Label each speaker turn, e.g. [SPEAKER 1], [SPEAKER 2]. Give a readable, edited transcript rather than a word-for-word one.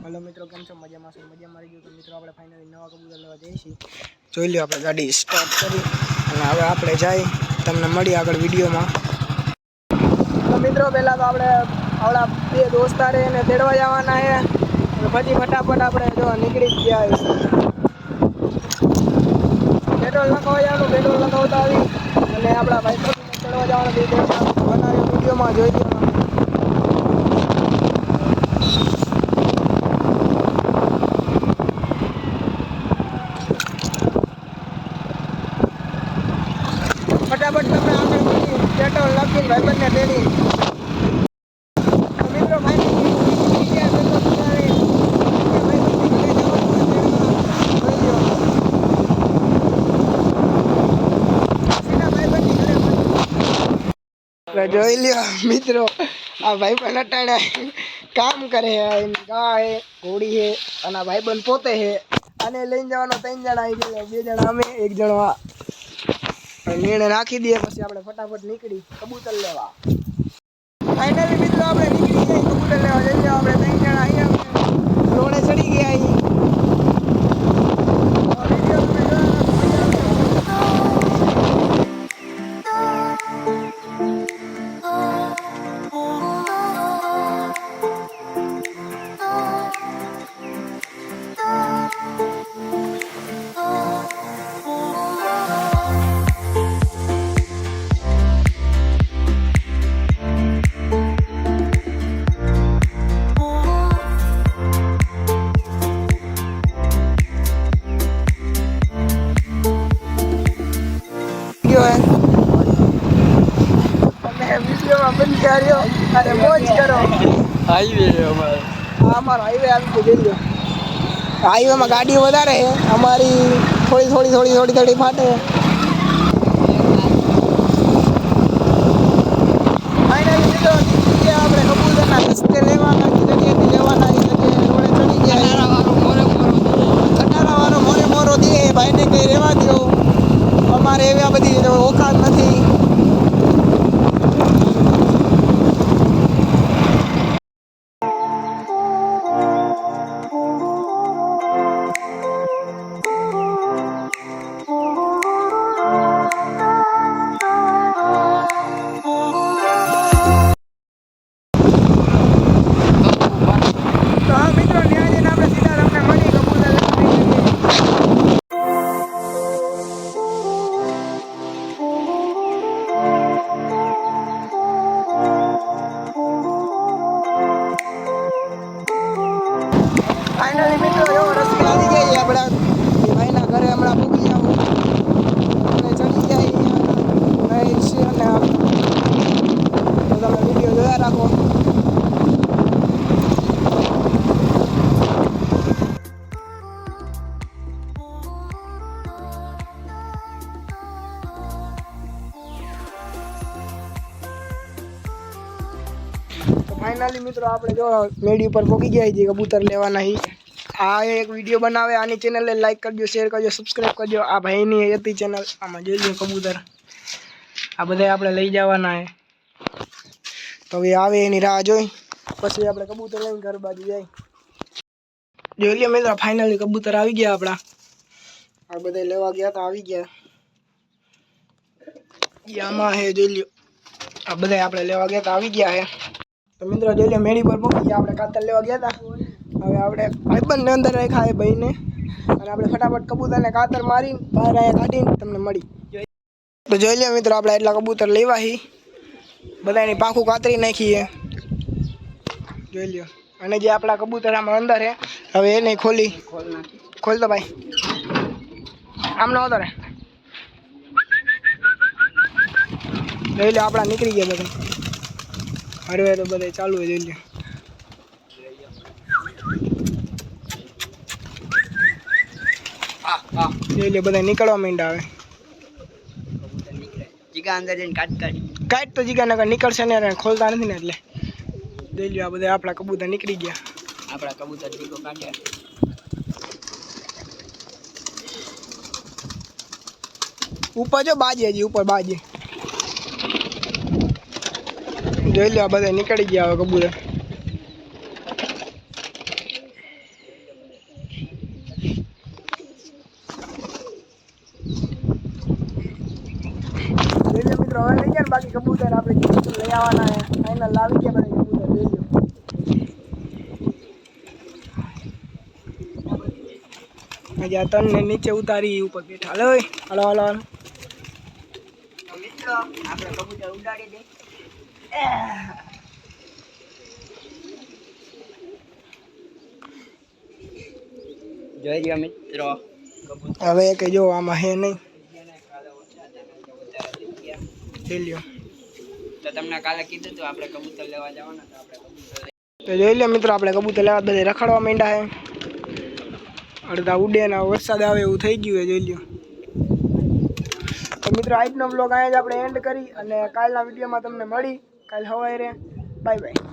[SPEAKER 1] Hello मित्रों, केम छो? मजा में मरी गयो। तो मित्रों આપણે ફાઇનલી નવા કબૂતર લેવા જઈએ છીએ। જોઈ લ્યો આપણે ગાડી સ્ટાર્ટ કરી અને હવે આપણે જઈ તમને મળી આગળ વિડિયોમાં। તો મિત્રો પહેલા તો આપણે આવડા બે દોસ્તારે એને તેડવા જવાના છે અને પછી ફટાફટ આપણે જો નીકળી ગયા છે। પેટ્રોલ લગાવવાનું પેટ્રોલ લગાવતા આવી અને આપણા ભાઈ તેડવા જવાના બે દોસ્તાર બનાવ્યો વિડિયોમાં જોઈ લ્યો। फटाफट તમે આગળ વધી પેટ્રોલ નાખીને ભાઈબંધને તેડી મિત્રો જોઈ લ્યો મિત્રો આ ભાઈબંધ અટાણે કામ કરે છે। ગાય ઘોડી છે અને આ ભાઈબંધ પોતે છે। આને લઈને જવાનો 3 જણા આવી ગયા, 2 જણા અમે 1 જણો આ निर्णय राखी दिए પછી આપણે ફટાફટ નીકળી કબૂતર લેવા। ફાઇનલી મિત્રો આપણે નીકળી ગયા કબૂતર લેવા। જઈએ આપણે 3 જણા અહીંયા રોડે ચડી ગયા અહીં। अरे मौज करो हाईवे हमारा हाईवे आपको दे दो। हाईवे में गाड़ी વધારે है हमारी थोड़ी फाटे है। फाइनली तो ये આપણે કબૂતરના રસ્તે લેવાના જગ્યાએથી લેવાના એ જગ્યાએ રોડે ચડી ગયા। કટારાવાળો મોરે દે ભાઈને કઈ રહેવા દો, અમારે એવા બધી ઓકાત નથી। फाइनली मित्रों यो रस्ते આવી ગયા આપડા ભાઈના ઘરે હમણાં પૂગી જાવ અને ચડી જાય નાઈસ અને તો તમે વિડિયો જોયા રાખો। तो फाइनली मित्रों આપણે જો મેડી ઉપર પહોંચી ગયા છે કબૂતર લેવાના હી। આ એક વિડિયો બનાવે આની ચેનલ ને લાઈક કરજો, શેર કરજો, સબસ્ક્રાઇબ કરજો। આ ભાઈની હતી ચેનલ, આમાં જોઈ લો કબૂતર આ બધા આપણે લઈ જવાના છે। તો હવે આવે એની રાહ જોઈ પછી આપણે કબૂતર લઈને ઘર બાજુ જાય। જોઈ લો મિત્રો ફાઇનલી કબૂતર આવી ગયા આપડા। આ બધા લેવા ગયા તો આવી ગયા। યામાં હે જોઈ લો આ બધા આપણે લેવા ગયા તો આવી ગયા છે। तो मित्रों जो मेड़ी पर पहुंची આપણે કાતર લેવા ગયા હતા। હવે આપણે ભાઈબંધને અંદર રાખ્યા છે ભાઈને અને આપણે ફટાફટ કબૂતરને કાતર મારી બહાર આયા કાઢીને તમને મળી। તો જોઈ લો મિત્રો આપણે એટલા કબૂતર લેવા હી બધાની પાંખું કાતરી નાખી છે જોઈ લો। અને જે આપણા કબૂતર આમાં અંદર છે હવે એને ખોલ દો ભાઈ, આમ ન હોતો રે। જોઈ લો આપણા નીકળી ગયા બધા। हरवे तो बधे चालू है जोई लो बधे निकलवा માંડ્યા હવે। જીગા અંદર જઈને કાટ તો જીગા નગર નીકળશે ને ખોલતા નથી ને એટલે જોઈ લો આ બધા આપણા કબૂતર નીકળી ગયા। આપણા કબૂતર જીગો કાઢ્યા ઉપર જો બાજે હજી ઉપર બાજે જોઈ લો આ બધા નીકળી ગયા હવે કબૂતર। બાકી કબૂતર આપણે કબૂતર લઈ આવવાના છે ફાઇનલ લાવી ગયા બધા કબૂતર લઈ લો હજી આ તનને નીચે ઉતારી ઉપર બેઠા હાલો હાલો હાલો હાલો
[SPEAKER 2] મિત્રો આપણે કબૂતર ઉડાડી દે જોઈ લો મિત્રો
[SPEAKER 1] હવે કે જો આમાં હે નહીં લઈ લ્યો
[SPEAKER 2] તો તમને કાલે કીધું તો આપણે કબૂતર લેવા જવાના તો આપણે કબૂતર
[SPEAKER 1] તો જોઈ લો મિત્રો આપણે કબૂતર લેવા બધે રખડવા માંડ્યા છે અડધા ઉડે ને વરસાદ આવે એવું થઈ ગયું છે જોઈ લ્યો તો મિત્રો આજનો બ્લોગ અહીંયા જ આપણે એન્ડ કરી અને કાલના વિડીયોમાં તમને મળી કાલ સવારે બાય બાય